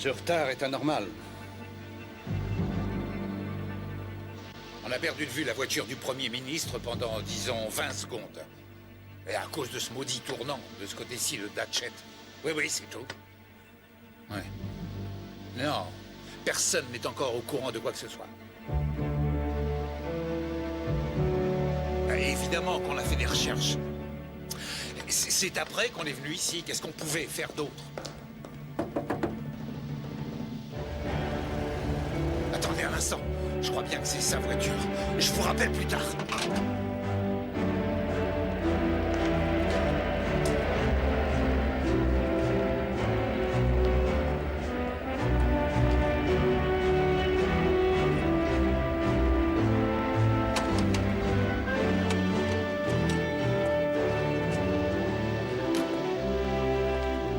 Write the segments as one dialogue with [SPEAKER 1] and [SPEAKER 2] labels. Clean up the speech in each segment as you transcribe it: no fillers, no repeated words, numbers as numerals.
[SPEAKER 1] Ce retard est anormal.
[SPEAKER 2] On a perdu de vue la voiture du Premier ministre pendant, disons, 20 secondes. Et à cause de ce maudit tournant, de ce côté-ci, le Datchet. Oui, c'est tout. Ouais. Non, personne n'est encore au courant de quoi que ce soit. Et évidemment qu'on a fait des recherches. C'est après qu'on est venu ici. Qu'est-ce qu'on pouvait faire d'autre? Attendez un instant. Je crois bien que c'est sa voiture. Je vous rappelle plus tard.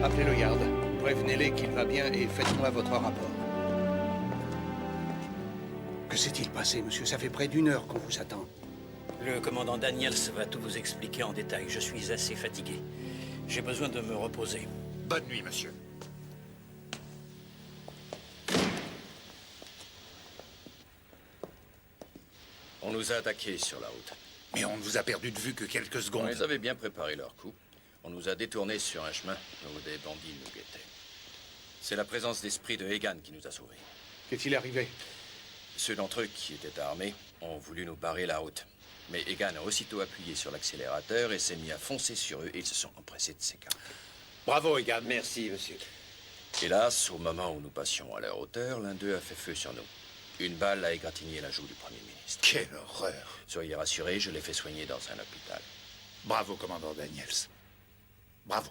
[SPEAKER 1] Appelez le garde. Prévenez-les qu'il va bien et faites-moi votre rapport. Que s'est-il passé, monsieur? Ça fait près d'une heure qu'on vous attend.
[SPEAKER 3] Le commandant Daniels va tout vous expliquer en détail. Je suis assez fatigué. J'ai besoin de me reposer.
[SPEAKER 2] Bonne nuit, monsieur.
[SPEAKER 4] On nous a attaqués sur la route.
[SPEAKER 2] Mais on ne vous a perdu de vue que quelques secondes.
[SPEAKER 4] Ils avaient bien préparé leur coup. On nous a détournés sur un chemin où des bandits nous guettaient. C'est la présence d'esprit de Egan qui nous a sauvés.
[SPEAKER 1] Qu'est-il arrivé?
[SPEAKER 4] Ceux d'entre eux qui étaient armés ont voulu nous barrer la route. Mais Egan a aussitôt appuyé sur l'accélérateur et s'est mis à foncer sur eux et ils se sont empressés de s'écarter.
[SPEAKER 2] Bravo, Egan.
[SPEAKER 5] Merci, monsieur.
[SPEAKER 4] Hélas, au moment où nous passions à leur hauteur, l'un d'eux a fait feu sur nous. Une balle a égratigné la joue du Premier ministre.
[SPEAKER 2] Quelle horreur.
[SPEAKER 4] Soyez rassurés, je l'ai fait soigner dans un hôpital.
[SPEAKER 2] Bravo, commandant Daniels. Bravo.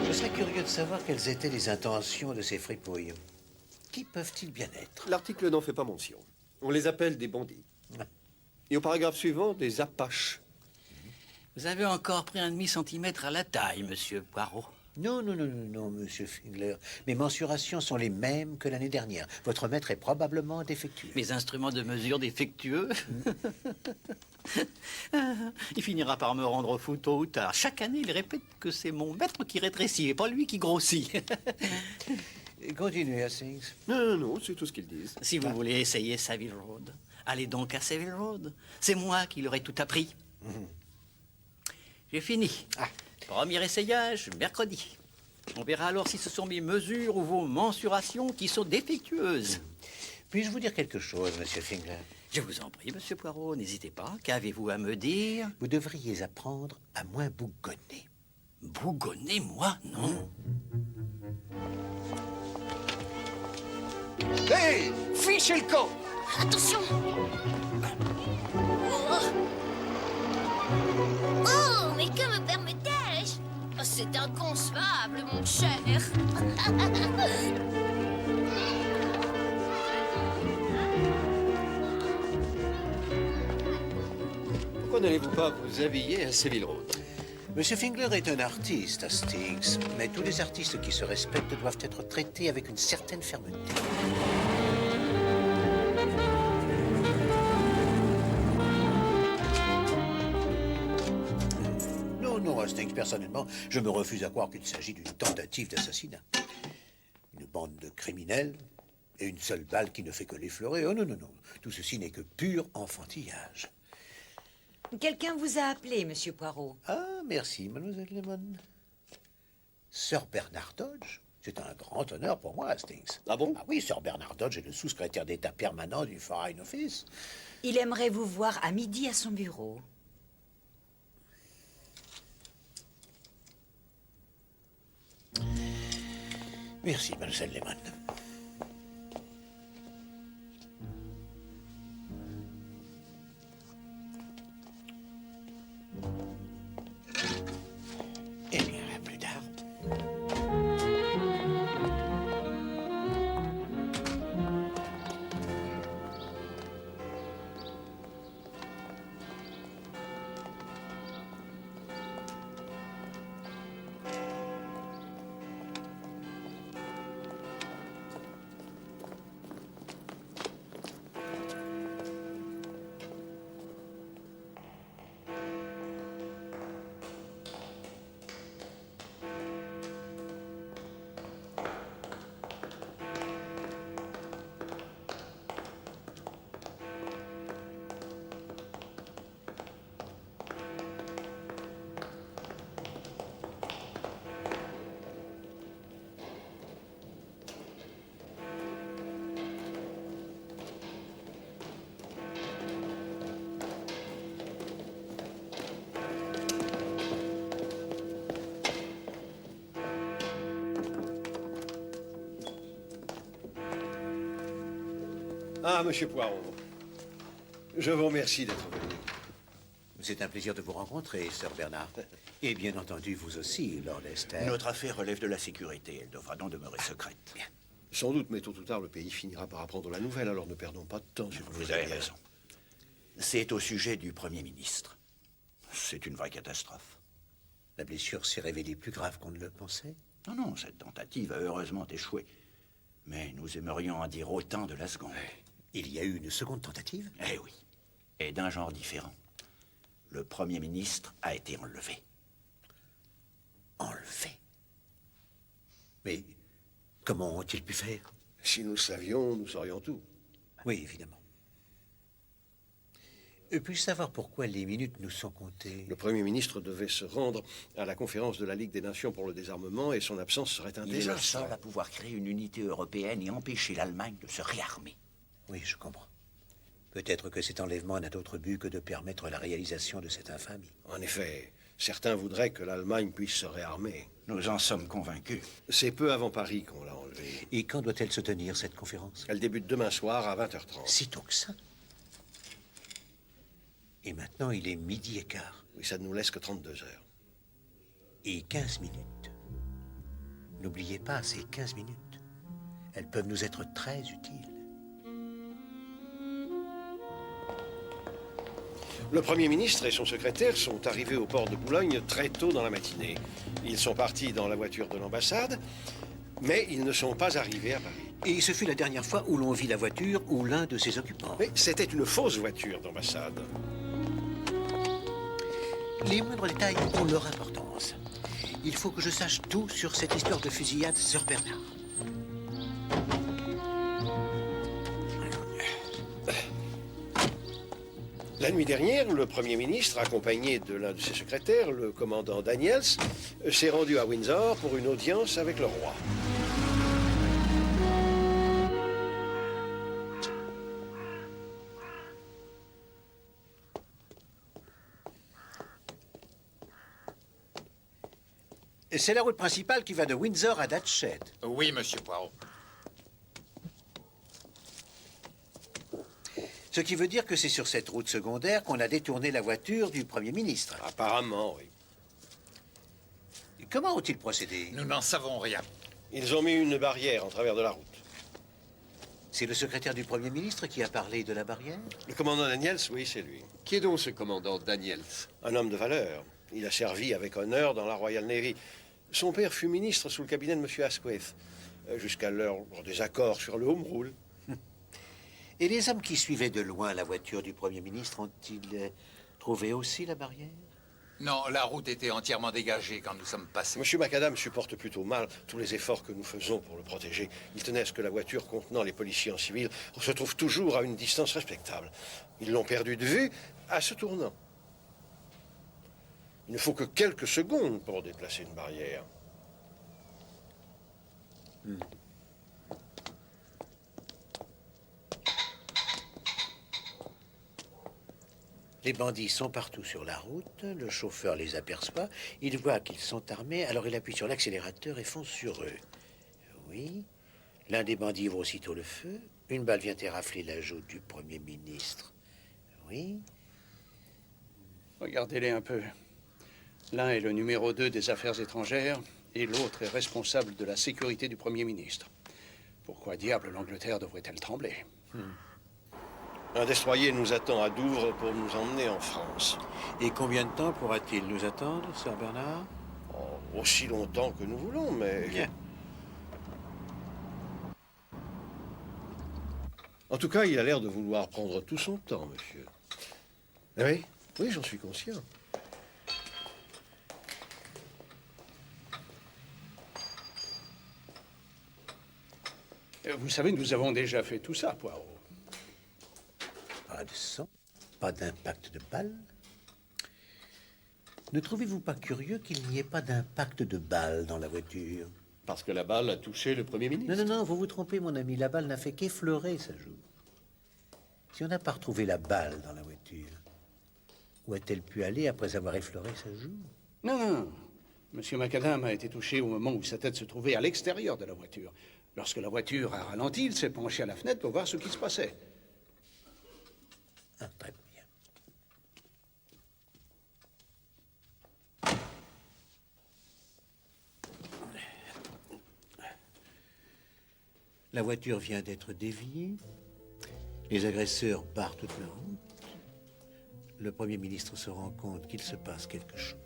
[SPEAKER 5] Je serais curieux de savoir quelles étaient les intentions de ces fripouilles. Qui peuvent-ils bien être?
[SPEAKER 6] L'article n'en fait pas mention. On les appelle des bandits. Et au paragraphe suivant, des apaches.
[SPEAKER 3] Vous avez encore pris un demi-centimètre à la taille, monsieur Poirot.
[SPEAKER 5] Non, monsieur Fingler. Mes mensurations sont les mêmes que l'année dernière. Votre maître est probablement défectueux.
[SPEAKER 3] Mes instruments de mesure défectueux. Il finira par me rendre fou tôt ou tard. Chaque année, il répète que c'est mon maître qui rétrécit et pas lui qui grossit.
[SPEAKER 5] Continuez, Hastings.
[SPEAKER 6] Non, c'est tout ce qu'ils disent.
[SPEAKER 3] Si vous voulez essayer Savile Road, allez donc à Savile Road. C'est moi qui leur ai tout appris. J'ai fini. Premier essayage, mercredi. On verra alors si ce sont mes mesures ou vos mensurations qui sont défectueuses.
[SPEAKER 5] Puis-je vous dire quelque chose, monsieur Fingler?
[SPEAKER 3] Je vous en prie, monsieur Poirot, n'hésitez pas. Qu'avez-vous à me dire?
[SPEAKER 5] Vous devriez apprendre à moins bougonner.
[SPEAKER 3] Bougonner, moi? Non.
[SPEAKER 1] Hé! Fichez le camp!
[SPEAKER 7] Attention! Oh, mais que me permettais-je? Oh, c'est inconcevable, mon cher.
[SPEAKER 6] Pourquoi n'allez-vous pas vous habiller à Savile Road?
[SPEAKER 5] Monsieur Fingler est un artiste, Hastings. Mais tous les artistes qui se respectent doivent être traités avec une certaine fermeté. Non, Hastings, personnellement, je me refuse à croire qu'il s'agit d'une tentative d'assassinat. Une bande de criminels et une seule balle qui ne fait que l'effleurer. Oh non. Tout ceci n'est que pur enfantillage.
[SPEAKER 8] Quelqu'un vous a appelé, monsieur Poirot.
[SPEAKER 5] Ah, merci, mademoiselle Lemon. Sir Bernard Dodge, c'est un grand honneur pour moi, Hastings.
[SPEAKER 6] Ah bon?
[SPEAKER 5] Ah oui, Sir Bernard Dodge est le sous-secrétaire d'État permanent du Foreign Office.
[SPEAKER 8] Il aimerait vous voir à midi à son bureau.
[SPEAKER 5] Merci, mademoiselle Lemon. Eh bien, à plus tard.
[SPEAKER 6] Ah, monsieur Poirot. Je vous remercie d'être venu.
[SPEAKER 5] C'est un plaisir de vous rencontrer, Sir Bernard. Et bien entendu, vous aussi, Lord Esther.
[SPEAKER 9] Notre affaire relève de la sécurité. Elle devra donc demeurer secrète.
[SPEAKER 5] Bien.
[SPEAKER 6] Sans doute, mais tôt ou tard, le pays finira par apprendre la nouvelle, alors ne perdons pas de temps, s'il vous plaît.
[SPEAKER 9] Vous avez raison. C'est au sujet du Premier ministre. C'est une vraie catastrophe.
[SPEAKER 5] La blessure s'est révélée plus grave qu'on ne le pensait.
[SPEAKER 9] Non, non, cette tentative a heureusement échoué. Mais nous aimerions en dire autant de la seconde.
[SPEAKER 5] Il y a eu une seconde tentative?
[SPEAKER 9] Eh oui. Et d'un genre différent. Le Premier ministre a été enlevé.
[SPEAKER 5] Enlevé? Mais comment ont-ils pu faire?
[SPEAKER 6] Si nous savions, nous saurions tout.
[SPEAKER 5] Oui, évidemment. Puis-je savoir pourquoi les minutes nous sont comptées?
[SPEAKER 6] Le Premier ministre devait se rendre à la conférence de la Ligue des Nations pour le désarmement et son absence serait un
[SPEAKER 9] Il est le
[SPEAKER 6] désastre.
[SPEAKER 9] seul à pouvoir créer une unité européenne et empêcher l'Allemagne de se réarmer.
[SPEAKER 5] Oui, je comprends. Peut-être que cet enlèvement n'a d'autre but que de permettre la réalisation de cette infamie.
[SPEAKER 6] En effet, certains voudraient que l'Allemagne puisse se réarmer.
[SPEAKER 9] Nous en sommes convaincus.
[SPEAKER 6] C'est peu avant Paris qu'on l'a enlevé.
[SPEAKER 5] Et quand doit-elle se tenir, cette conférence?
[SPEAKER 6] Elle débute demain soir à 20h30.
[SPEAKER 5] Sitôt que ça? Et maintenant, il est 12h15.
[SPEAKER 6] Oui, ça ne nous laisse que 32 heures.
[SPEAKER 5] Et 15 minutes. N'oubliez pas, ces 15 minutes. Elles peuvent nous être très utiles.
[SPEAKER 6] Le Premier ministre et son secrétaire sont arrivés au port de Boulogne très tôt dans la matinée. Ils sont partis dans la voiture de l'ambassade, mais ils ne sont pas arrivés à Paris.
[SPEAKER 5] Et ce fut la dernière fois où l'on vit la voiture ou l'un de ses occupants.
[SPEAKER 6] Mais c'était une fausse voiture d'ambassade.
[SPEAKER 5] Les moindres détails ont leur importance. Il faut que je sache tout sur cette histoire de fusillade, Sir Bernard.
[SPEAKER 6] La nuit dernière, le Premier ministre, accompagné de l'un de ses secrétaires, le commandant Daniels, s'est rendu à Windsor pour une audience avec le roi.
[SPEAKER 5] C'est la route principale qui va de Windsor à Datchet.
[SPEAKER 2] Oui, monsieur Poirot.
[SPEAKER 5] Ce qui veut dire que c'est sur cette route secondaire qu'on a détourné la voiture du Premier ministre.
[SPEAKER 6] Apparemment, oui.
[SPEAKER 5] Et comment ont-ils procédé?
[SPEAKER 2] Nous n'en savons rien.
[SPEAKER 6] Ils ont mis une barrière en travers de la route.
[SPEAKER 5] C'est le secrétaire du Premier ministre qui a parlé de la barrière?
[SPEAKER 6] Le commandant Daniels, oui, c'est lui.
[SPEAKER 10] Qui est donc ce commandant Daniels?
[SPEAKER 6] Un homme de valeur. Il a servi avec honneur dans la Royal Navy. Son père fut ministre sous le cabinet de M. Asquith, jusqu'à leur désaccord sur le Home Rule.
[SPEAKER 5] Et les hommes qui suivaient de loin la voiture du Premier ministre ont-ils trouvé aussi la barrière?
[SPEAKER 2] Non, la route était entièrement dégagée quand nous sommes passés.
[SPEAKER 6] M. Macadam supporte plutôt mal tous les efforts que nous faisons pour le protéger. Il tenait à ce que la voiture contenant les policiers en civil se trouve toujours à une distance respectable. Ils l'ont perdu de vue à ce tournant. Il ne faut que quelques secondes pour déplacer une barrière.
[SPEAKER 5] Les bandits sont partout sur la route, le chauffeur les aperçoit, il voit qu'ils sont armés, alors il appuie sur l'accélérateur et fonce sur eux. Oui, l'un des bandits ouvre aussitôt le feu, une balle vient érafler la joue du Premier ministre. Oui.
[SPEAKER 1] Regardez-les un peu. L'un est le numéro 2 des affaires étrangères et l'autre est responsable de la sécurité du Premier ministre. Pourquoi diable l'Angleterre devrait-elle trembler?
[SPEAKER 6] Un destroyer nous attend à Douvres pour nous emmener en France.
[SPEAKER 5] Et combien de temps pourra-t-il nous attendre, Sir Bernard?
[SPEAKER 6] Oh, aussi longtemps que nous voulons, mais...
[SPEAKER 5] Bien.
[SPEAKER 6] En tout cas, il a l'air de vouloir prendre tout son temps, monsieur. Oui, oui, j'en suis conscient.
[SPEAKER 1] Vous savez, nous avons déjà fait tout ça, Poirot.
[SPEAKER 5] Pas de sang, pas d'impact de balle. Ne trouvez-vous pas curieux qu'il n'y ait pas d'impact de balle dans la voiture?
[SPEAKER 10] Parce que la balle a touché le Premier ministre.
[SPEAKER 5] Non, non, non, vous vous trompez, mon ami. La balle n'a fait qu'effleurer sa joue. Si on n'a pas retrouvé la balle dans la voiture, où a-t-elle pu aller après avoir effleuré sa joue?
[SPEAKER 1] Non, non. Monsieur Macadam a été touché au moment où sa tête se trouvait à l'extérieur de la voiture. Lorsque la voiture a ralenti, il s'est penché à la fenêtre pour voir ce qui se passait.
[SPEAKER 5] Ah, très bien. La voiture vient d'être déviée. Les agresseurs barrent toute la route. Le Premier ministre se rend compte qu'il se passe quelque chose.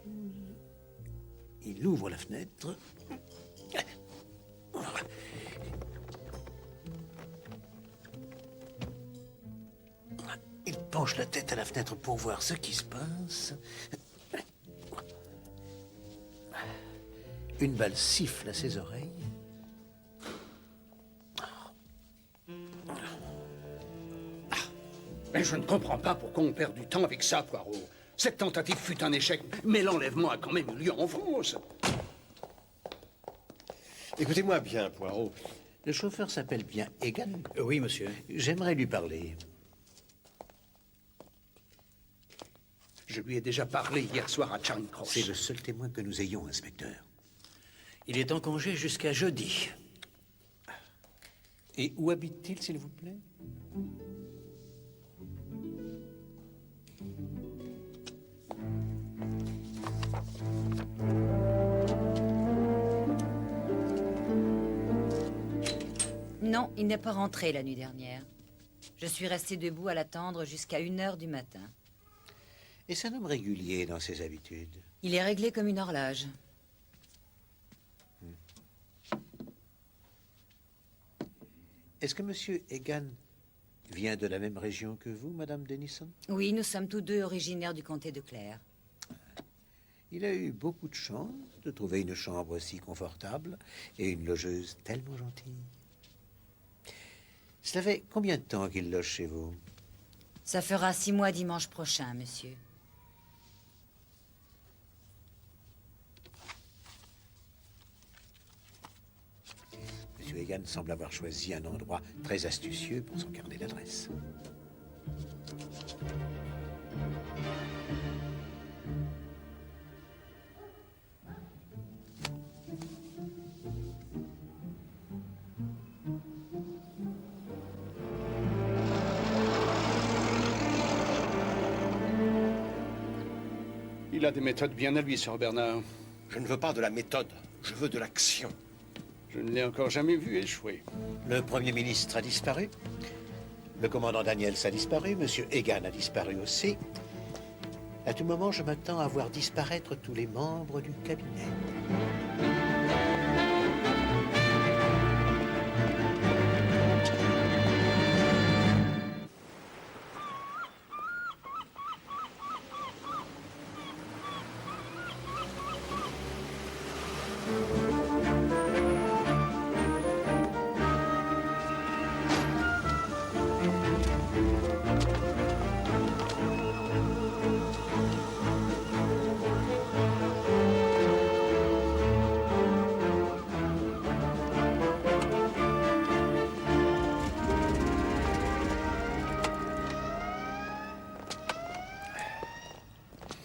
[SPEAKER 5] Il ouvre la fenêtre. Il penche la tête à la fenêtre pour voir ce qui se passe. Une balle siffle à ses oreilles.
[SPEAKER 1] Mais je ne comprends pas pourquoi on perd du temps avec ça, Poirot. Cette tentative fut un échec, mais l'enlèvement a quand même eu lieu en France.
[SPEAKER 6] Écoutez-moi bien, Poirot.
[SPEAKER 5] Le chauffeur s'appelle bien Egan.
[SPEAKER 3] Oui, monsieur.
[SPEAKER 5] J'aimerais lui parler.
[SPEAKER 1] Je lui ai déjà parlé hier soir à Charing Cross.
[SPEAKER 5] C'est le seul témoin que nous ayons, inspecteur.
[SPEAKER 3] Il est en congé jusqu'à jeudi.
[SPEAKER 5] Et où habite-t-il, s'il vous plaît?
[SPEAKER 8] Non, il n'est pas rentré la nuit dernière. Je suis restée debout à l'attendre jusqu'à 1h du matin.
[SPEAKER 5] Est-ce un homme régulier dans ses habitudes?
[SPEAKER 8] Il est réglé comme une horloge.
[SPEAKER 5] Est-ce que Monsieur Egan vient de la même région que vous, Madame Denison?
[SPEAKER 8] Oui, nous sommes tous deux originaires du comté de Clare.
[SPEAKER 5] Il a eu beaucoup de chance de trouver une chambre si confortable et une logeuse tellement gentille. Cela fait combien de temps qu'il loge chez vous?
[SPEAKER 8] Ça fera 6 mois dimanche prochain, monsieur.
[SPEAKER 5] Monsieur Egan semble avoir choisi un endroit très astucieux pour son carnet d'adresse.
[SPEAKER 1] Il a des méthodes bien à lui, Sir Bernard.
[SPEAKER 6] Je ne veux pas de la méthode, je veux de l'action.
[SPEAKER 1] Je ne l'ai encore jamais vu échouer.
[SPEAKER 5] Le Premier ministre a disparu. Le commandant Daniels a disparu. Monsieur Egan a disparu aussi. À tout moment, je m'attends à voir disparaître tous les membres du cabinet.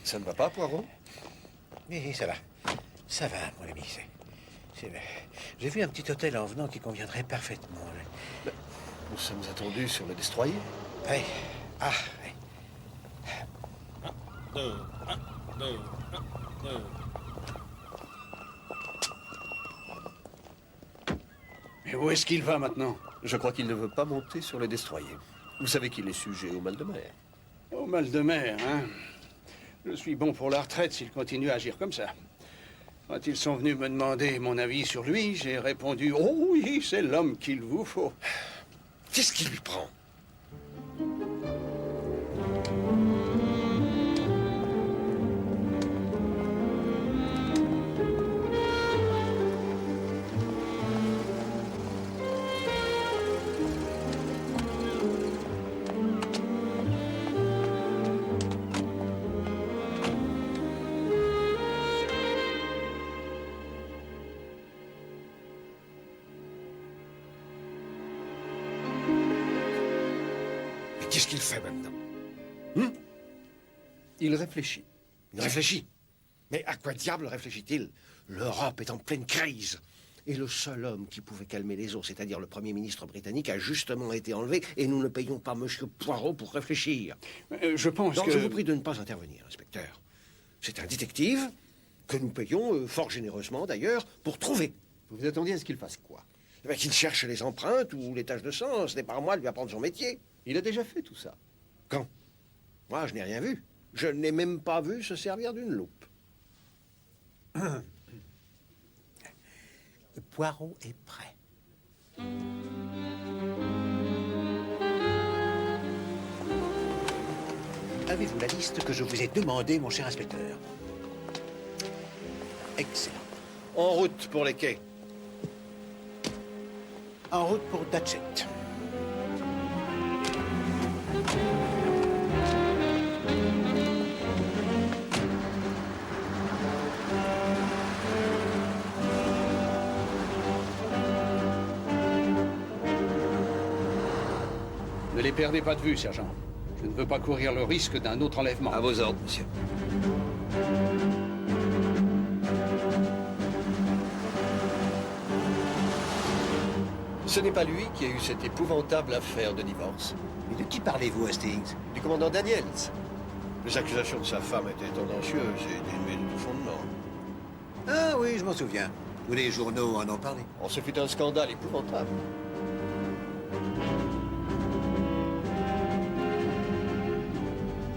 [SPEAKER 6] Ça ne va pas, Poirot?
[SPEAKER 5] Oui, ça va. Ça va, mon ami. J'ai vu un petit hôtel en venant qui conviendrait parfaitement.
[SPEAKER 6] Nous sommes attendus sur le destroyer.
[SPEAKER 5] Oui. Ah, oui.
[SPEAKER 1] Mais où est-ce qu'il va maintenant?
[SPEAKER 10] Je crois qu'il ne veut pas monter sur le destroyer. Vous savez qu'il est sujet au mal de mer.
[SPEAKER 1] Au mal de mer, hein? Je suis bon pour la retraite s'il continue à agir comme ça. Quand ils sont venus me demander mon avis sur lui, j'ai répondu « Oh oui, c'est l'homme qu'il vous faut. »
[SPEAKER 6] Qu'est-ce qui lui prend? Qu'est-ce qu'il fait maintenant?
[SPEAKER 1] Il réfléchit.
[SPEAKER 6] Il réfléchit. Mais à quoi diable réfléchit-il? L'Europe est en pleine crise. Et le seul homme qui pouvait calmer les eaux, c'est-à-dire le Premier ministre britannique, a justement été enlevé et nous ne payons pas Monsieur Poirot pour réfléchir.
[SPEAKER 1] Je pense
[SPEAKER 6] Donc
[SPEAKER 1] que...
[SPEAKER 6] je vous prie de ne pas intervenir, inspecteur. C'est un détective que nous payons, fort généreusement d'ailleurs, pour trouver.
[SPEAKER 10] Vous vous attendiez à ce qu'il fasse quoi?
[SPEAKER 6] Eh bien, qu'il cherche les empreintes ou les taches de sang. Ce n'est pas à moi de lui apprendre son métier.
[SPEAKER 10] Il a déjà fait tout ça.
[SPEAKER 6] Quand? Moi, je n'ai rien vu. Je n'ai même pas vu se servir d'une loupe.
[SPEAKER 5] Poirot est prêt. Avez-vous la liste que je vous ai demandée, mon cher inspecteur? Excellent.
[SPEAKER 6] En route pour les quais.
[SPEAKER 5] En route pour Datchet.
[SPEAKER 1] Ne les perdez pas de vue, sergent. Je ne veux pas courir le risque d'un autre enlèvement.
[SPEAKER 10] À vos ordres, monsieur. Ce n'est pas lui qui a eu cette épouvantable affaire de divorce.
[SPEAKER 5] Mais de qui parlez-vous, Hastings?
[SPEAKER 10] Du commandant Daniels.
[SPEAKER 6] Les accusations de sa femme étaient tendancieuses et dénuées de tout fondement.
[SPEAKER 5] Ah oui, je m'en souviens. Tous les journaux en ont parlé.
[SPEAKER 10] Oh, ce fut un scandale épouvantable.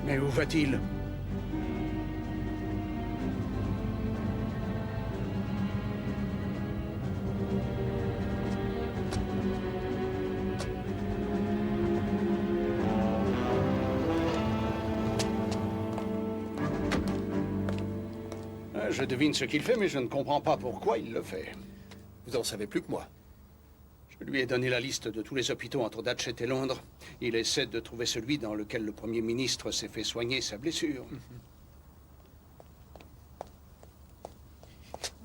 [SPEAKER 1] Mais où va-t-il? Je devine ce qu'il fait, mais je ne comprends pas pourquoi il le fait.
[SPEAKER 10] Vous en savez plus que moi.
[SPEAKER 1] Je lui ai donné la liste de tous les hôpitaux entre Datchet et Londres. Il essaie de trouver celui dans lequel le Premier ministre s'est fait soigner sa blessure.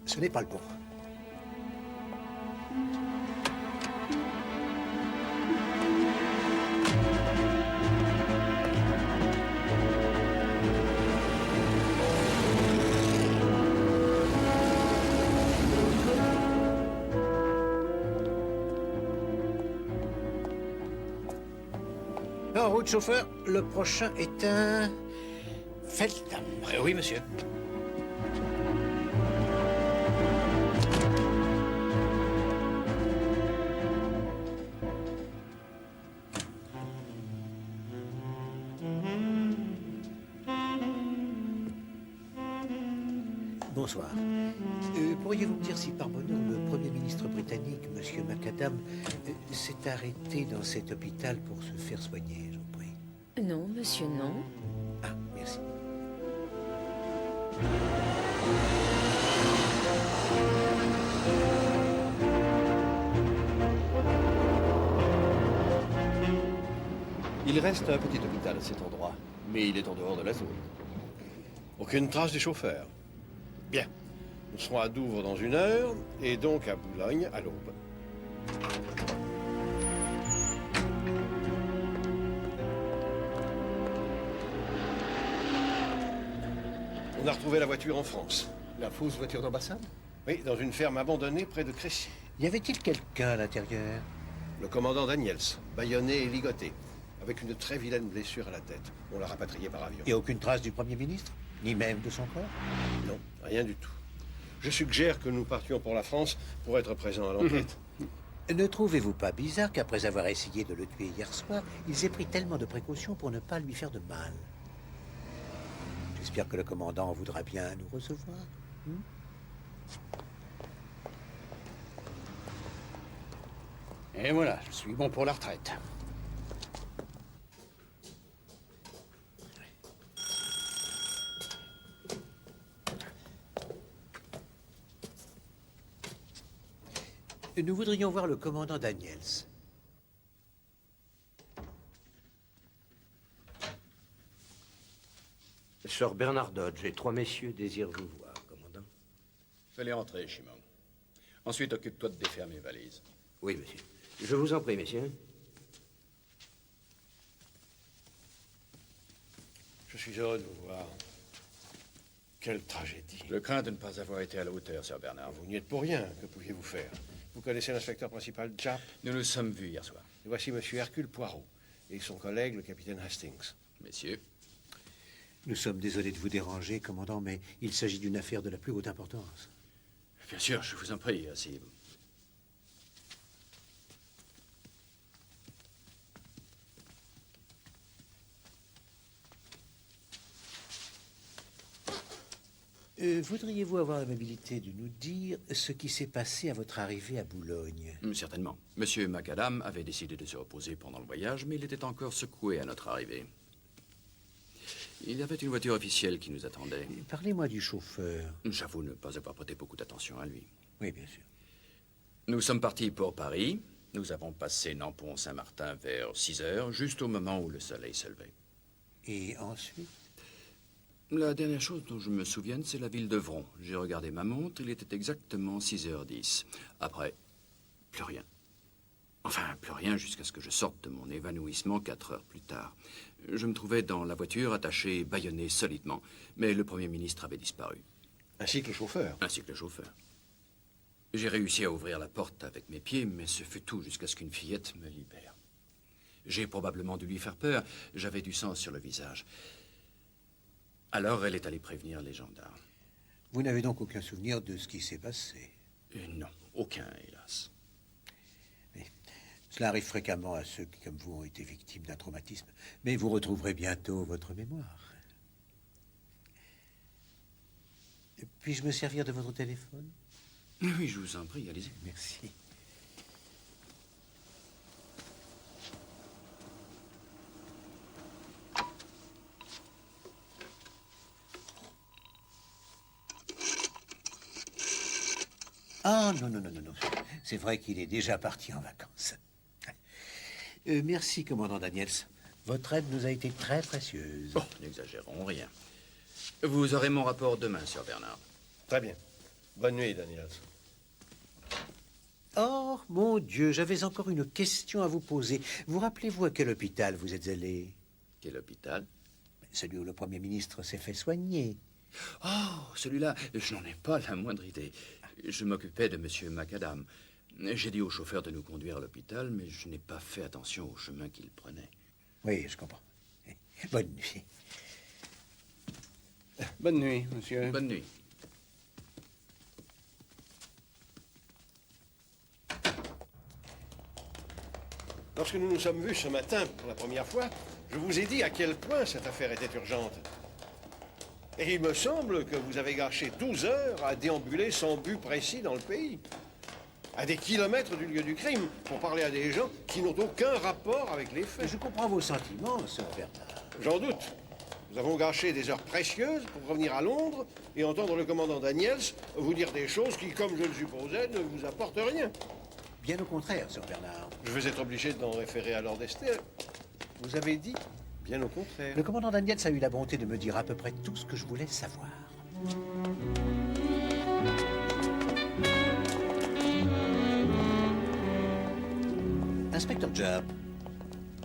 [SPEAKER 5] Ce n'est pas le bon. En route, chauffeur. Le prochain est un... Feltham.
[SPEAKER 4] Oui, monsieur.
[SPEAKER 5] Bonsoir. Pourriez-vous me dire si par bonheur le Premier ministre britannique, M. Macadam, s'est arrêté dans cet hôpital pour se faire soigner, je vous prie?
[SPEAKER 11] Non, monsieur, non.
[SPEAKER 5] Ah, merci.
[SPEAKER 10] Il reste un petit hôpital à cet endroit, mais il est en dehors de la zone.
[SPEAKER 6] Aucune trace du chauffeur. Bien. Nous serons à Douvres dans 1 heure, et donc à Boulogne à l'aube. On a retrouvé la voiture en France.
[SPEAKER 10] La fausse voiture d'ambassade?
[SPEAKER 6] Oui, dans une ferme abandonnée près de Crécy.
[SPEAKER 5] Y avait-il quelqu'un à l'intérieur?
[SPEAKER 6] Le commandant Daniels, bâillonné et ligoté, avec une très vilaine blessure à la tête. On l'a rapatrié par avion.
[SPEAKER 5] Et aucune trace du Premier ministre? Ni même de son corps?
[SPEAKER 6] Non, rien du tout. Je suggère que nous partions pour la France pour être présents à l'enquête.
[SPEAKER 5] Ne trouvez-vous pas bizarre qu'après avoir essayé de le tuer hier soir, ils aient pris tellement de précautions pour ne pas lui faire de mal? J'espère que le commandant voudra bien nous recevoir.
[SPEAKER 1] Et voilà, je suis bon pour la retraite.
[SPEAKER 5] Nous voudrions voir le commandant Daniels.
[SPEAKER 12] Sir Bernard Dodge et 3 messieurs désirent vous voir, commandant.
[SPEAKER 4] Fais-les entrer, Chimon. Ensuite, occupe-toi de défaire mes valises.
[SPEAKER 12] Oui, monsieur. Je vous en prie, messieurs.
[SPEAKER 6] Je suis heureux de vous voir. Quelle tragédie.
[SPEAKER 4] Je crains de ne pas avoir été à la hauteur, Sir Bernard.
[SPEAKER 6] Vous n'y êtes pour rien. Que pouviez-vous faire? Vous connaissez l'inspecteur principal Japp?
[SPEAKER 4] Nous nous sommes vus hier soir.
[SPEAKER 6] Et voici monsieur Hercule Poirot et son collègue, le capitaine Hastings.
[SPEAKER 4] Messieurs,
[SPEAKER 5] Nous sommes désolés de vous déranger, commandant, mais il s'agit d'une affaire de la plus haute importance.
[SPEAKER 4] bien sûr, je vous en prie, asseyez-vous.
[SPEAKER 5] Voudriez-vous avoir l'amabilité de nous dire ce qui s'est passé à votre arrivée à Boulogne?
[SPEAKER 4] Certainement. Monsieur Macadam avait décidé de se reposer pendant le voyage, mais il était encore secoué à notre arrivée. Il y avait une voiture officielle qui nous attendait.
[SPEAKER 5] Parlez-moi du chauffeur.
[SPEAKER 4] J'avoue ne pas avoir prêté beaucoup d'attention à lui.
[SPEAKER 5] Oui, bien sûr.
[SPEAKER 4] Nous sommes partis pour Paris. Nous avons passé Nampont-Saint-Martin vers 6 heures, juste au moment où le soleil se levait.
[SPEAKER 5] Et ensuite?
[SPEAKER 4] La dernière chose dont je me souvienne, c'est la ville de Vron. J'ai regardé ma montre, il était exactement 6h10. Après, plus rien. Enfin, plus rien jusqu'à ce que je sorte de mon évanouissement 4 heures plus tard. Je me trouvais dans la voiture, attaché, bâillonné solidement. Mais le Premier ministre avait disparu.
[SPEAKER 6] Ainsi que le chauffeur.
[SPEAKER 4] Ainsi que le chauffeur. J'ai réussi à ouvrir la porte avec mes pieds, mais ce fut tout jusqu'à ce qu'une fillette me libère. J'ai probablement dû lui faire peur. J'avais du sang sur le visage. Alors elle est allée prévenir les gendarmes.
[SPEAKER 5] Vous n'avez donc aucun souvenir de ce qui s'est passé?
[SPEAKER 4] Non, aucun, hélas.
[SPEAKER 5] Cela arrive fréquemment à ceux qui, comme vous, ont été victimes d'un traumatisme. Mais vous retrouverez bientôt votre mémoire. Puis-je me servir de votre téléphone?
[SPEAKER 4] Oui, je vous en prie, allez-y.
[SPEAKER 5] Merci. Ah, non, non, non, non, non. C'est vrai qu'il est déjà parti en vacances. Merci, commandant Daniels. Votre aide nous a été très précieuse.
[SPEAKER 4] Oh, n'exagérons rien. Vous aurez mon rapport demain, Sir Bernard.
[SPEAKER 6] Très bien. Bonne nuit, Daniels.
[SPEAKER 5] Oh, mon Dieu, j'avais encore une question à vous poser. Vous rappelez-vous à quel hôpital vous êtes allé?
[SPEAKER 4] Quel hôpital?
[SPEAKER 5] Celui où le Premier ministre s'est fait soigner.
[SPEAKER 4] Oh, celui-là, je n'en ai pas la moindre idée. Je m'occupais de Monsieur Macadam. J'ai dit au chauffeur de nous conduire à l'hôpital, mais je n'ai pas fait attention au chemin qu'il prenait.
[SPEAKER 5] Oui, je comprends. Bonne nuit.
[SPEAKER 1] Bonne nuit, monsieur.
[SPEAKER 4] Bonne nuit.
[SPEAKER 6] Lorsque nous nous sommes vus ce matin pour la première fois, je vous ai dit à quel point cette affaire était urgente. Et il me semble que vous avez gâché 12 heures à déambuler sans but précis dans le pays. À des kilomètres du lieu du crime, pour parler à des gens qui n'ont aucun rapport avec les faits.
[SPEAKER 5] Je comprends vos sentiments, Sir Bernard.
[SPEAKER 6] J'en doute. Nous avons gâché des heures précieuses pour revenir à Londres et entendre le commandant Daniels vous dire des choses qui, comme je le supposais, ne vous apportent rien.
[SPEAKER 5] Bien au contraire, Sir Bernard.
[SPEAKER 6] Je vais être obligé d'en référer à Lord Esther. Vous avez dit bien au contraire.
[SPEAKER 5] Le commandant Daniels a eu la bonté de me dire à peu près tout ce que je voulais savoir. Inspecteur Japp,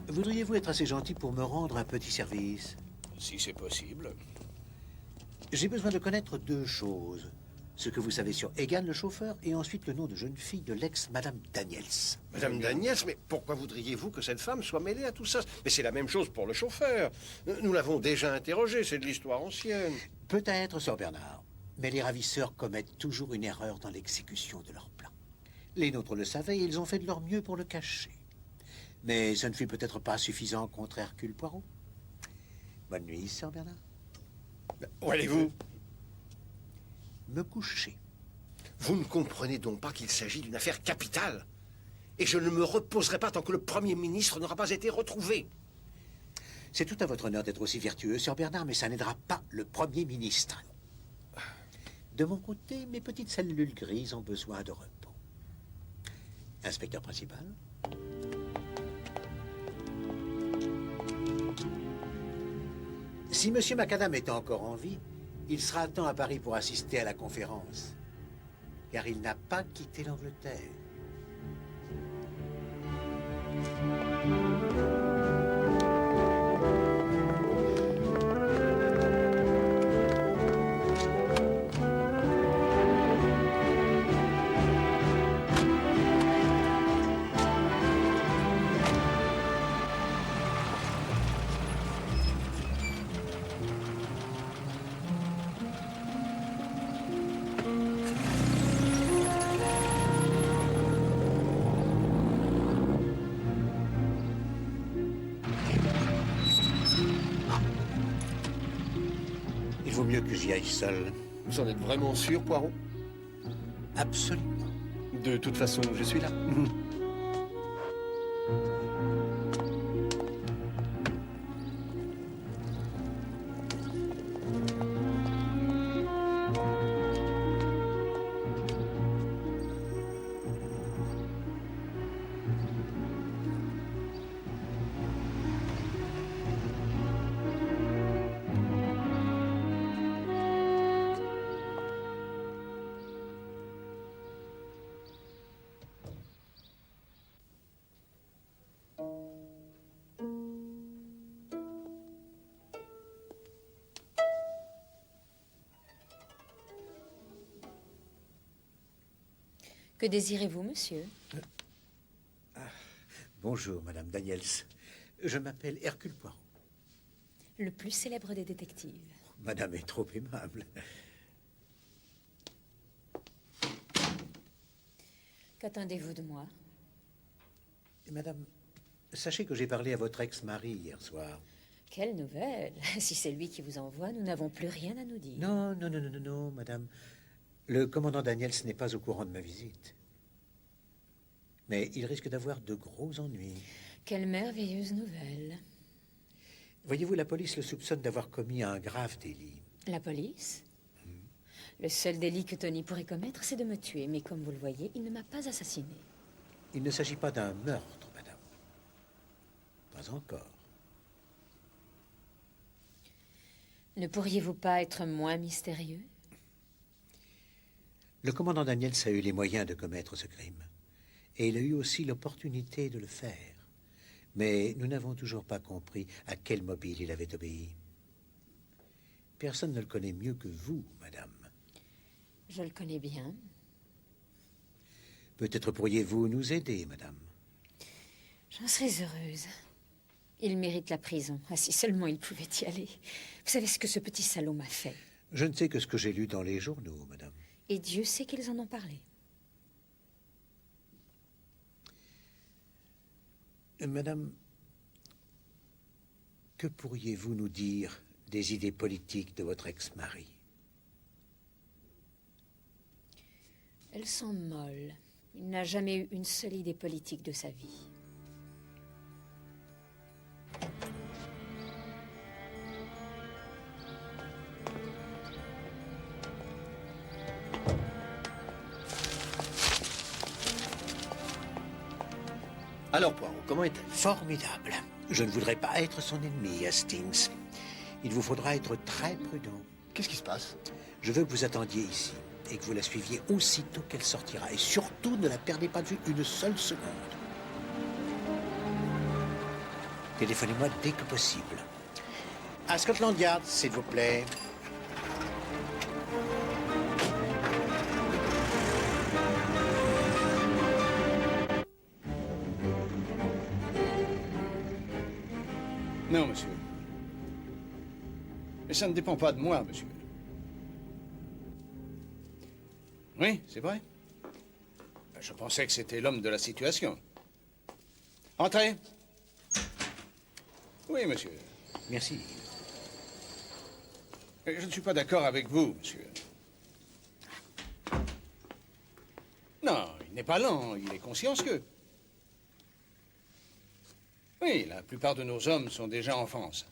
[SPEAKER 5] voudriez-vous être assez gentil pour me rendre un petit service?
[SPEAKER 1] Si c'est possible.
[SPEAKER 5] J'ai besoin de connaître deux choses. Ce que vous savez sur Egan, le chauffeur, et ensuite le nom de jeune fille de l'ex-Madame Daniels.
[SPEAKER 6] Madame Daniels, mais pourquoi voudriez-vous que cette femme soit mêlée à tout ça? Mais c'est la même chose pour le chauffeur. Nous l'avons déjà interrogé, c'est de l'histoire ancienne.
[SPEAKER 5] Peut-être, Sir Bernard, mais les ravisseurs commettent toujours une erreur dans l'exécution de leur plan. Les nôtres le savaient et ils ont fait de leur mieux pour le cacher. Mais ce ne fut peut-être pas suffisant contre Hercule Poirot. Bonne nuit, Sir Bernard.
[SPEAKER 6] Où allez-vous?
[SPEAKER 5] Me coucher.
[SPEAKER 6] Vous ne comprenez donc pas qu'il s'agit d'une affaire capitale. Et je ne me reposerai pas tant que le Premier ministre n'aura pas été retrouvé.
[SPEAKER 5] C'est tout à votre honneur d'être aussi vertueux, Sir Bernard, mais ça n'aidera pas le Premier ministre. De mon côté, mes petites cellules grises ont besoin de repos. Inspecteur principal? Si M. Macadam est encore en vie, il sera à temps à Paris pour assister à la conférence, car il n'a pas quitté l'Angleterre. mieux que j'y aille seul.
[SPEAKER 10] Vous en êtes vraiment sûr, Poirot?
[SPEAKER 5] Absolument.
[SPEAKER 10] De toute façon, je suis là.
[SPEAKER 8] Que désirez-vous, monsieur?
[SPEAKER 5] Bonjour, Madame Daniels. Je m'appelle Hercule Poirot.
[SPEAKER 8] Le plus célèbre des détectives.
[SPEAKER 5] Madame est trop aimable.
[SPEAKER 8] Qu'attendez-vous de moi?
[SPEAKER 5] Madame, sachez que j'ai parlé à votre ex-mari hier soir.
[SPEAKER 8] Quelle nouvelle! Si c'est lui qui vous envoie, nous n'avons plus rien à nous dire.
[SPEAKER 5] Non, non, non, non, non, non, Madame. Le commandant Daniels n'est pas au courant de ma visite. Mais il risque d'avoir de gros ennuis.
[SPEAKER 8] Quelle merveilleuse nouvelle!
[SPEAKER 5] Voyez-vous, la police le soupçonne d'avoir commis un grave délit.
[SPEAKER 8] La police? Le seul délit que Tony pourrait commettre, c'est de me tuer. Mais comme vous le voyez, il ne m'a pas assassiné.
[SPEAKER 5] Il ne s'agit pas d'un meurtre, Madame. Pas encore.
[SPEAKER 8] Ne pourriez-vous pas être moins mystérieux?
[SPEAKER 5] Le commandant Daniels a eu les moyens de commettre ce crime. Et il a eu aussi l'opportunité de le faire. Mais nous n'avons toujours pas compris à quel mobile il avait obéi. Personne ne le connaît mieux que vous, Madame.
[SPEAKER 8] Je le connais bien.
[SPEAKER 5] Peut-être pourriez-vous nous aider, Madame.
[SPEAKER 8] J'en serais heureuse. Il mérite la prison. Ah, si seulement il pouvait y aller. Vous savez ce que ce petit salaud m'a fait?
[SPEAKER 5] Je ne sais que ce que j'ai lu dans les journaux, Madame.
[SPEAKER 8] Et Dieu sait qu'ils en ont parlé.
[SPEAKER 5] Madame, que pourriez-vous nous dire des idées politiques de votre ex-mari?
[SPEAKER 8] Elles sont molles. Il n'a jamais eu une seule idée politique de sa vie.
[SPEAKER 10] Alors, Poirot, comment est-elle?
[SPEAKER 5] Formidable. Je ne voudrais pas être son ennemi, Hastings. Il vous faudra être très prudent.
[SPEAKER 10] Qu'est-ce qui se passe?
[SPEAKER 5] Je veux que vous attendiez ici et que vous la suiviez aussitôt qu'elle sortira. Et surtout, ne la perdez pas de vue une seule seconde. Téléphonez-moi dès que possible. À Scotland Yard, s'il vous plaît.
[SPEAKER 1] Non, monsieur. Mais ça ne dépend pas de moi, monsieur. Oui, c'est vrai. Je pensais que c'était l'homme de la situation. Entrez. Oui, monsieur.
[SPEAKER 5] Merci.
[SPEAKER 1] Je ne suis pas d'accord avec vous, monsieur. Non, il n'est pas lent, il est consciencieux. Oui, la plupart de nos hommes sont déjà en France.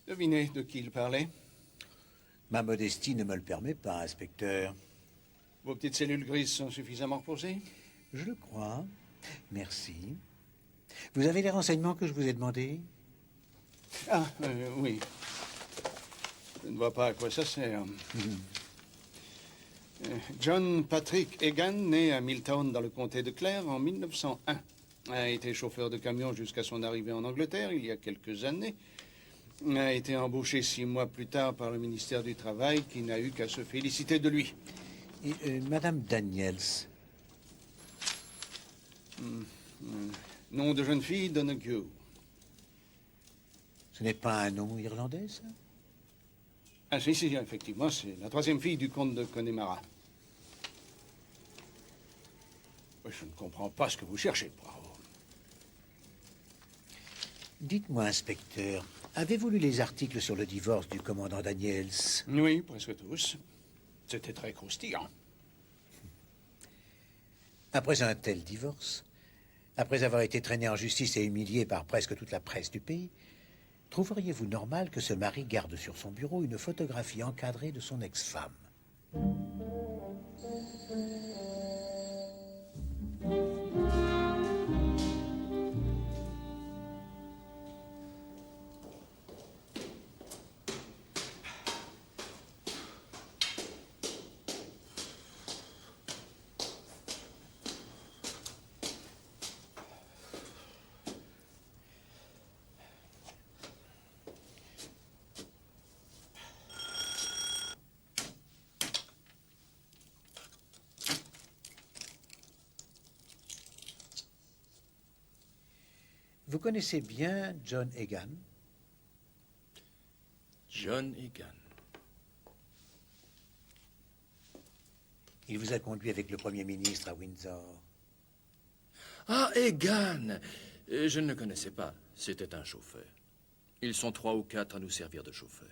[SPEAKER 1] Devinez de qui il parlait?
[SPEAKER 5] Ma modestie ne me le permet pas, inspecteur.
[SPEAKER 1] Vos petites cellules grises sont suffisamment reposées?
[SPEAKER 5] Je le crois. Merci. Vous avez les renseignements que je vous ai demandés?
[SPEAKER 1] Ah, oui. Je ne vois pas à quoi ça sert. John Patrick Egan, né à Milltown dans le comté de Clare en 1901, a été chauffeur de camion jusqu'à son arrivée en Angleterre il y a quelques années. A été embauché 6 mois plus tard par le ministère du Travail qui n'a eu qu'à se féliciter de lui.
[SPEAKER 5] Et, Madame Daniels?
[SPEAKER 1] Nom de jeune fille, Donoghue.
[SPEAKER 5] Ce n'est pas un nom irlandais, ça?
[SPEAKER 1] Ah si, si, effectivement, c'est la 3e fille du comte de Connemara. Je ne comprends pas ce que vous cherchez, Poirot.
[SPEAKER 5] Dites-moi, inspecteur, avez-vous lu les articles sur le divorce du commandant Daniels?
[SPEAKER 1] Oui, presque tous. C'était très croustillant.
[SPEAKER 5] Après un tel divorce, après avoir été traîné en justice et humilié par presque toute la presse du pays, trouveriez-vous normal que ce mari garde sur son bureau une photographie encadrée de son ex-femme? Vous connaissez bien John Egan?
[SPEAKER 4] John Egan.
[SPEAKER 5] Il vous a conduit avec le Premier ministre à Windsor.
[SPEAKER 4] Ah, Egan! Je ne le connaissais pas. C'était un chauffeur. Ils sont 3 ou 4 à nous servir de chauffeur.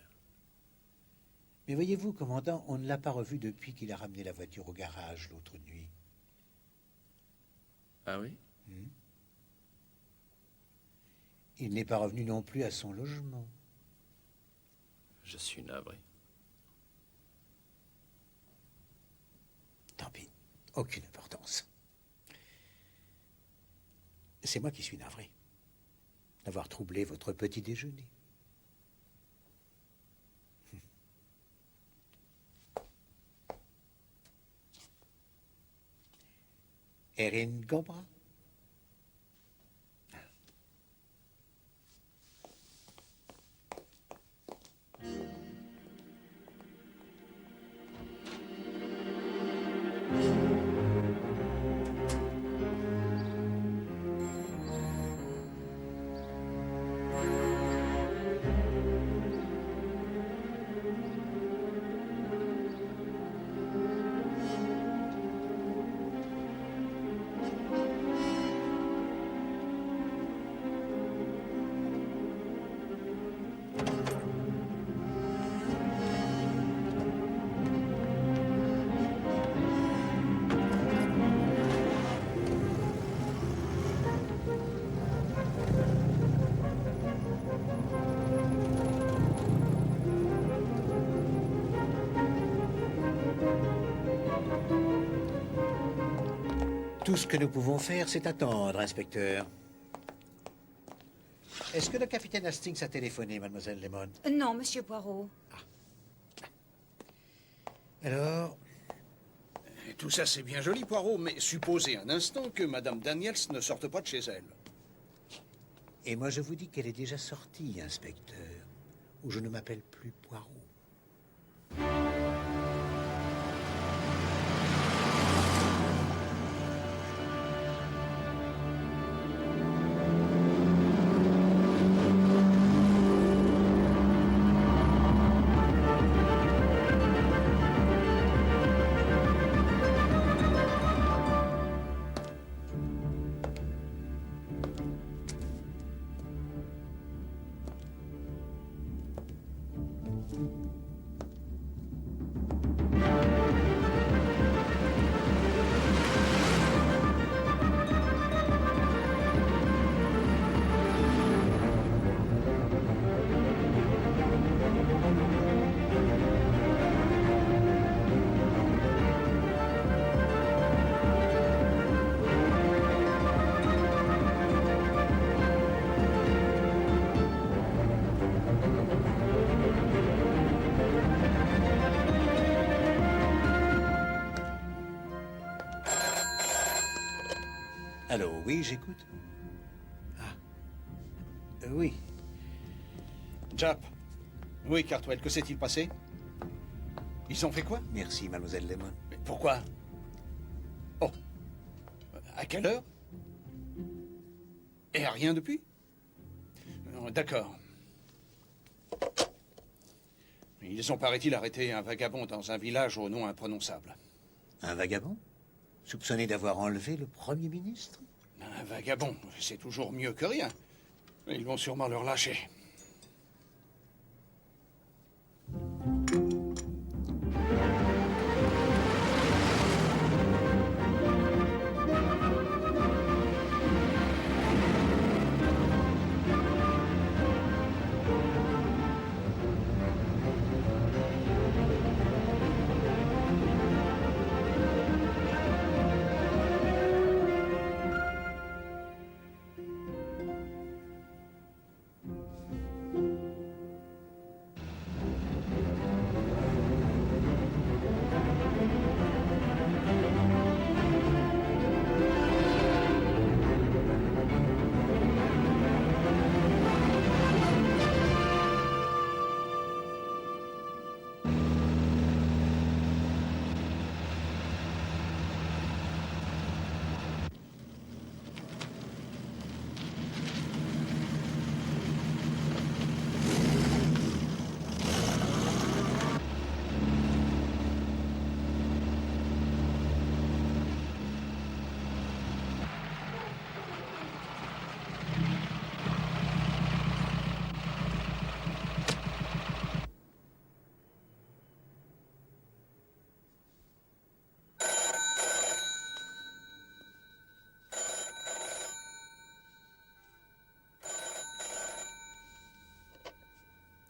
[SPEAKER 5] Mais voyez-vous, commandant, on ne l'a pas revu depuis qu'il a ramené la voiture au garage l'autre nuit.
[SPEAKER 4] Ah oui?
[SPEAKER 5] Il n'est pas revenu non plus à son logement.
[SPEAKER 4] Je suis navré.
[SPEAKER 5] Tant pis, aucune importance. C'est moi qui suis navré d'avoir troublé votre petit déjeuner. Erin Gobra? Tout ce que nous pouvons faire, c'est attendre, inspecteur. Est-ce que le capitaine Hastings a téléphoné, mademoiselle Lemon?
[SPEAKER 8] Non, monsieur Poirot.
[SPEAKER 5] Alors,
[SPEAKER 1] Tout ça, c'est bien joli, Poirot, mais supposez un instant que Madame Daniels ne sorte pas de chez elle.
[SPEAKER 5] et moi je vous dis qu'elle est déjà sortie, inspecteur, ou je ne m'appelle plus Poirot. Allô, oui, j'écoute. Ah. Oui.
[SPEAKER 1] Jap. Oui, Cartwell, que s'est-il passé? Ils ont fait quoi?
[SPEAKER 5] Merci, mademoiselle Lemon.
[SPEAKER 1] Mais pourquoi? Oh. À quelle heure? Et rien depuis? D'accord. Ils ont, paraît-il, arrêté un vagabond dans un village au nom imprononçable.
[SPEAKER 5] Un vagabond? Soupçonné d'avoir enlevé le Premier ministre?
[SPEAKER 1] Un vagabond, c'est toujours mieux que rien. Ils vont sûrement le relâcher.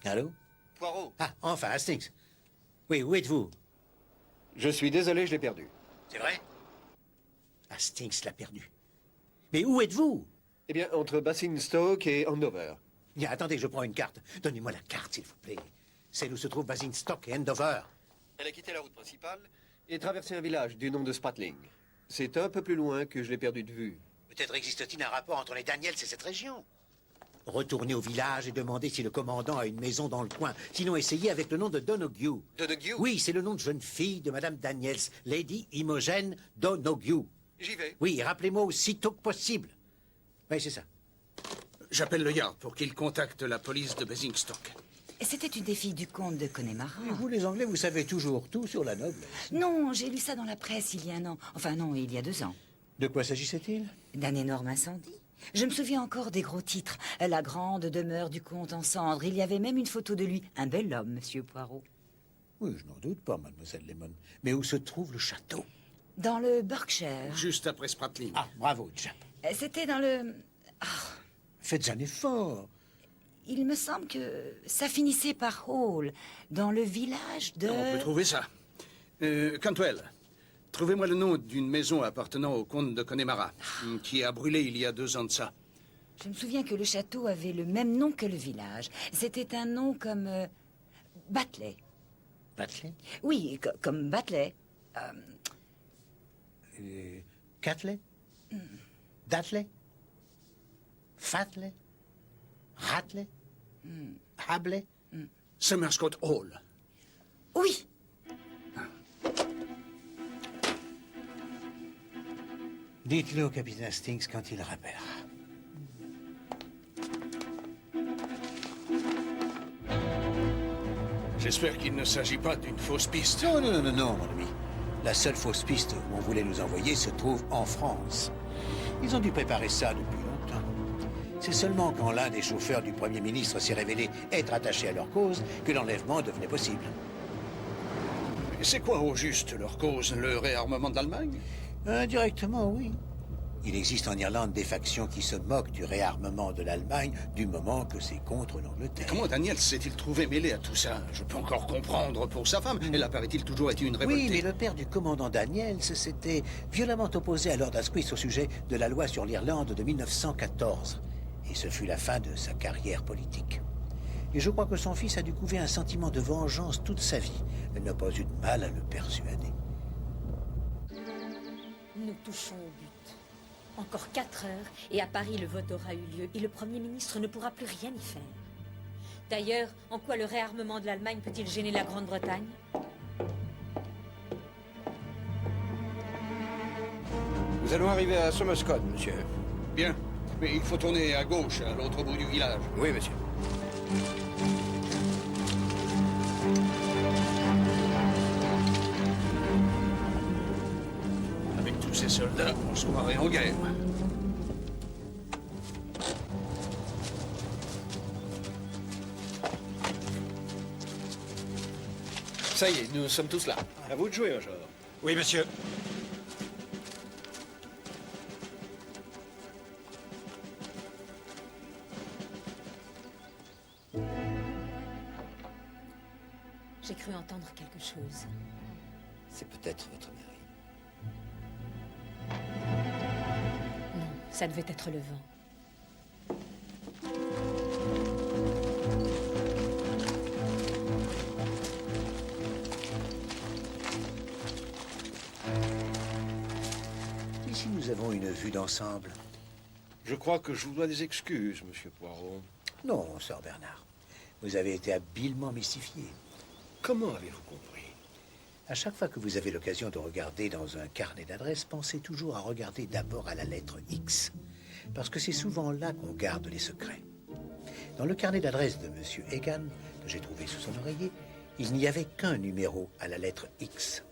[SPEAKER 5] Allô?
[SPEAKER 10] Poirot.
[SPEAKER 5] Ah, enfin, Hastings. Oui, où êtes-vous?
[SPEAKER 10] Je suis désolé, je l'ai perdu.
[SPEAKER 5] C'est vrai? Hastings l'a perdu. Mais où êtes-vous?
[SPEAKER 10] Eh bien, entre Basingstoke et Andover.
[SPEAKER 5] Bien, attendez, je prends une carte. Donnez-moi la carte, s'il vous plaît. Celle où se trouvent Basingstoke et Andover.
[SPEAKER 10] Elle a quitté la route principale et traversé un village du nom de Spratling. C'est un peu plus loin que je l'ai perdu de vue.
[SPEAKER 5] Peut-être existe-t-il un rapport entre les Daniels et cette région? Retournez au village et demandez si le commandant a une maison dans le coin. Sinon, essayez avec le nom de Donoghue.
[SPEAKER 10] Donoghue?
[SPEAKER 5] Oui, c'est le nom de jeune fille de Madame Daniels, Lady Imogen Donoghue.
[SPEAKER 10] J'y vais.
[SPEAKER 5] Oui, rappelez-moi aussitôt que possible. Oui, c'est ça.
[SPEAKER 1] J'appelle le Yard pour qu'il contacte la police de Basingstoke.
[SPEAKER 11] C'était une des filles du comte de Connemara.
[SPEAKER 5] Et vous, les Anglais, vous savez toujours tout sur la noblesse.
[SPEAKER 11] Non, j'ai lu ça dans la presse il y a un an. Enfin non, il y a 2 ans.
[SPEAKER 5] De quoi s'agissait-il?
[SPEAKER 11] D'un énorme incendie. Je me souviens encore des gros titres. La grande demeure du comte en cendres. Il y avait même une photo de lui. Un bel homme, monsieur Poirot.
[SPEAKER 5] Oui, je n'en doute pas, mademoiselle Lemon. Mais où se trouve le château?
[SPEAKER 11] Dans le Berkshire.
[SPEAKER 1] Juste après Spratling.
[SPEAKER 5] Ah, bravo, Jack.
[SPEAKER 11] C'était dans le...
[SPEAKER 5] Faites un effort.
[SPEAKER 11] Il me semble que ça finissait par Hall, dans le village de...
[SPEAKER 1] On peut trouver ça. Cantwell, trouvez-moi le nom d'une maison appartenant au comte de Connemara, qui a brûlé il y a 2 ans de ça.
[SPEAKER 11] Je me souviens que le château avait le même nom que le village. C'était un nom comme... Batley.
[SPEAKER 5] Batley?
[SPEAKER 11] Oui, comme Batley.
[SPEAKER 5] Catley? Datley? Fatley? Ratley? Habley?
[SPEAKER 1] Somerscott Hall.
[SPEAKER 11] Oui.
[SPEAKER 5] Dites-le au capitaine Hastings quand il rappellera.
[SPEAKER 1] J'espère qu'il ne s'agit pas d'une fausse piste.
[SPEAKER 5] Non, non, non, non, non, mon ami. La seule fausse piste où on voulait nous envoyer se trouve en France. Ils ont dû préparer ça depuis longtemps. C'est seulement quand l'un des chauffeurs du Premier ministre s'est révélé être attaché à leur cause que l'enlèvement devenait possible.
[SPEAKER 1] C'est quoi au juste leur cause? Le réarmement de l'Allemagne?
[SPEAKER 5] Indirectement, oui. Il existe en Irlande des factions qui se moquent du réarmement de l'Allemagne du moment que c'est contre l'Angleterre.
[SPEAKER 1] Comment Daniel s'est-il trouvé mêlé à tout ça? Je peux encore comprendre pour sa femme. Elle a, paraît-il, toujours été une révoltée.
[SPEAKER 5] Oui, mais le père du commandant Daniels s'était violemment opposé à Lord Asquith au sujet de la loi sur l'Irlande de 1914. Et ce fut la fin de sa carrière politique. Et je crois que son fils a dû couver un sentiment de vengeance toute sa vie. Elle n'a pas eu de mal à le persuader.
[SPEAKER 8] Nous touchons au but. Encore 4 heures, et à Paris, le vote aura eu lieu, et le Premier ministre ne pourra plus rien y faire. D'ailleurs, en quoi le réarmement de l'Allemagne peut-il gêner la Grande-Bretagne?
[SPEAKER 12] Nous allons arriver à Somerscott, monsieur.
[SPEAKER 1] Bien, mais il faut tourner à gauche, à l'autre bout du village.
[SPEAKER 12] Oui, monsieur.
[SPEAKER 1] Avec tout ces soldats, on se croirait en guerre.
[SPEAKER 6] Ça y est, nous sommes tous là. À vous de jouer, Major.
[SPEAKER 2] Oui, monsieur.
[SPEAKER 8] J'ai cru entendre quelque chose.
[SPEAKER 5] C'est peut-être votre mari.
[SPEAKER 8] Non, ça devait être le vent.
[SPEAKER 5] Ici, nous avons une vue d'ensemble.
[SPEAKER 6] Je crois que je vous dois des excuses, monsieur Poirot.
[SPEAKER 5] Non, sœur Bernard. Vous avez été habilement mystifié.
[SPEAKER 6] Comment avez-vous compris?
[SPEAKER 5] À chaque fois que vous avez l'occasion de regarder dans un carnet d'adresses, pensez toujours à regarder d'abord à la lettre X. Parce que c'est souvent là qu'on garde les secrets. Dans le carnet d'adresses de monsieur Egan, que j'ai trouvé sous son oreiller, il n'y avait qu'un numéro à la lettre X.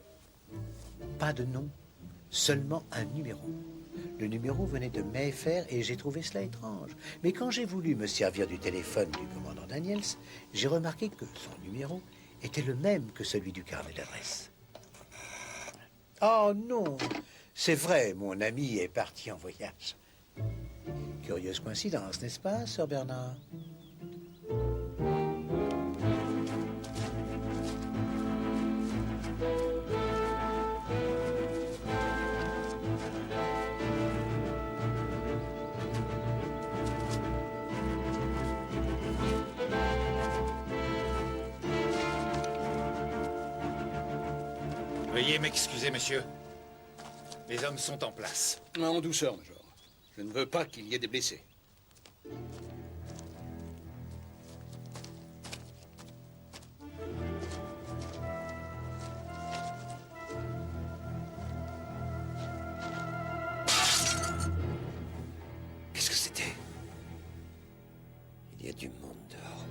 [SPEAKER 5] Pas de nom, seulement un numéro. Le numéro venait de Mayfair et j'ai trouvé cela étrange. Mais quand j'ai voulu me servir du téléphone du commandant Daniels, j'ai remarqué que son numéro était le même que celui du carnet d'adresse. Oh non, c'est vrai, mon ami est parti en voyage. Curieuse coïncidence, n'est-ce pas, sœur Bernard?
[SPEAKER 2] Veuillez m'excuser, monsieur. Les hommes sont en place.
[SPEAKER 1] En douceur, Major. Je ne veux pas qu'il y ait des blessés.
[SPEAKER 5] Qu'est-ce que c'était? Il y a du monde dehors.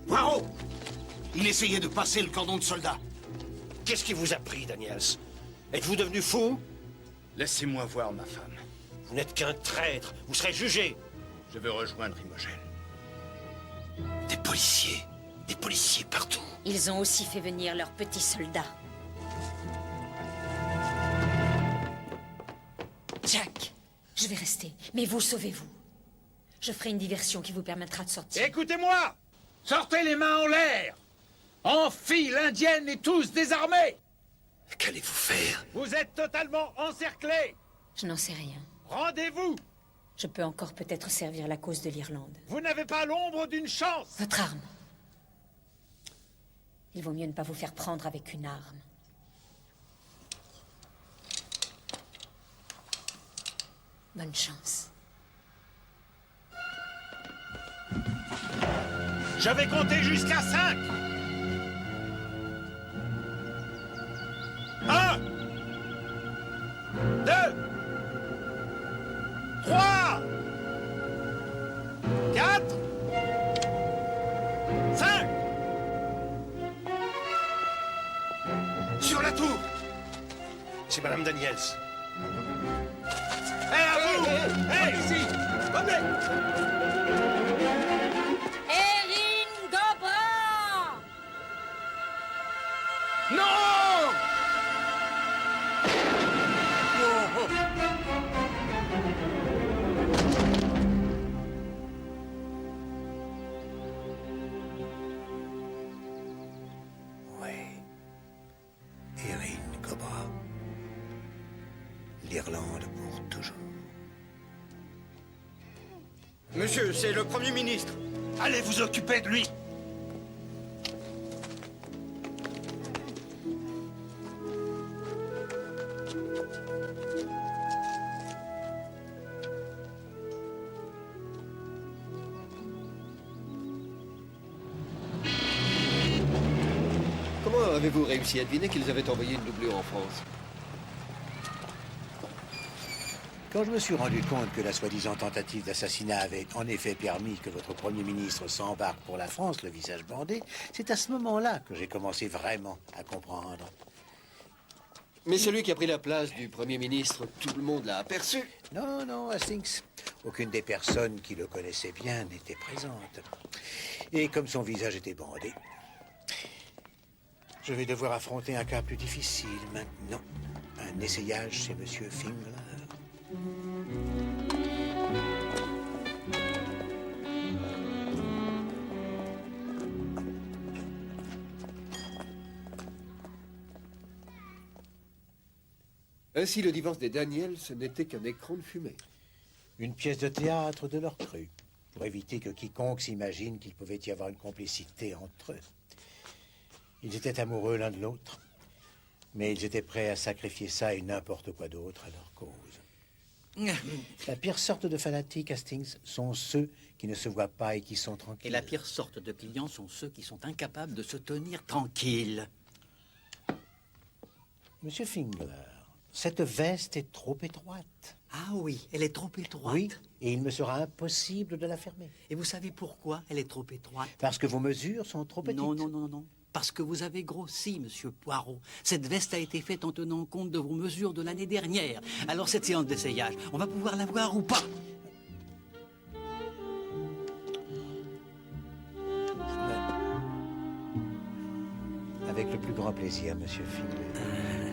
[SPEAKER 9] Poirot! Il essayait de passer le cordon de soldats.
[SPEAKER 12] Qu'est-ce qui vous a pris, Daniels? Êtes-vous devenu fou?
[SPEAKER 9] Laissez-moi voir ma femme.
[SPEAKER 12] Vous n'êtes qu'un traître. Vous serez jugé.
[SPEAKER 9] Je veux rejoindre Imogen.
[SPEAKER 12] Des policiers partout.
[SPEAKER 8] Ils ont aussi fait venir leurs petits soldats. Jack, je vais rester, mais vous sauvez-vous. Je ferai une diversion qui vous permettra de sortir.
[SPEAKER 2] Écoutez-moi! Sortez les mains en l'air! En file indienne et tous désarmés!
[SPEAKER 12] Qu'allez-vous faire?
[SPEAKER 2] Vous êtes totalement encerclés!
[SPEAKER 8] Je n'en sais rien.
[SPEAKER 2] Rendez-vous!
[SPEAKER 8] Je peux encore peut-être servir la cause de l'Irlande.
[SPEAKER 2] Vous n'avez pas l'ombre d'une chance!
[SPEAKER 8] Votre arme. Il vaut mieux ne pas vous faire prendre avec une arme. Bonne chance.
[SPEAKER 2] Je vais compter jusqu'à 5! 1, 2, 3, 4, 5!
[SPEAKER 12] Sur la tour!
[SPEAKER 6] C'est Madame Daniels.
[SPEAKER 2] Hé, à vous! Hé, ici! Venez!
[SPEAKER 8] Erin Gobra!
[SPEAKER 2] Non!
[SPEAKER 5] Ouais. Erin Cobra. L'Irlande pour toujours.
[SPEAKER 12] Monsieur, c'est le Premier ministre.
[SPEAKER 9] Allez vous occuper de lui.
[SPEAKER 6] Comment
[SPEAKER 10] avez-vous réussi à deviner qu'ils avaient envoyé une doublure en France?
[SPEAKER 5] Quand je me suis rendu compte que la soi-disant tentative d'assassinat avait en effet permis que votre Premier ministre s'embarque pour la France, le visage bandé, c'est à ce moment-là que j'ai commencé vraiment à comprendre.
[SPEAKER 10] Mais celui qui a pris la place du Premier ministre, tout le monde l'a aperçu.
[SPEAKER 5] Non, non, Hastings. Aucune des personnes qui le connaissaient bien n'était présente. Et comme son visage était bandé, je vais devoir affronter un cas plus difficile maintenant. Un essayage chez Monsieur Fingler.
[SPEAKER 10] Ainsi, le divorce des Daniels, ce n'était qu'un écran de fumée.
[SPEAKER 5] Une pièce de théâtre de leur cru, pour éviter que quiconque s'imagine qu'il pouvait y avoir une complicité entre eux. Ils étaient amoureux l'un de l'autre, mais ils étaient prêts à sacrifier ça et n'importe quoi d'autre à leur cause. La pire sorte de fanatiques, Hastings, sont ceux qui ne se voient pas et qui sont tranquilles.
[SPEAKER 3] Et la pire sorte de clients sont ceux qui sont incapables de se tenir tranquilles.
[SPEAKER 5] Monsieur Fingler, cette veste est trop étroite.
[SPEAKER 3] Ah oui, elle est trop étroite.
[SPEAKER 5] Oui, et il me sera impossible de la fermer.
[SPEAKER 3] Et vous savez pourquoi elle est trop étroite?
[SPEAKER 5] Parce que vos mesures sont trop petites.
[SPEAKER 3] Non, non, non, non. Parce que vous avez grossi, monsieur Poirot. Cette veste a été faite en tenant compte de vos mesures de l'année dernière. Alors cette séance d'essayage, on va pouvoir la voir ou pas?
[SPEAKER 5] Avec le plus grand plaisir, monsieur Fingler.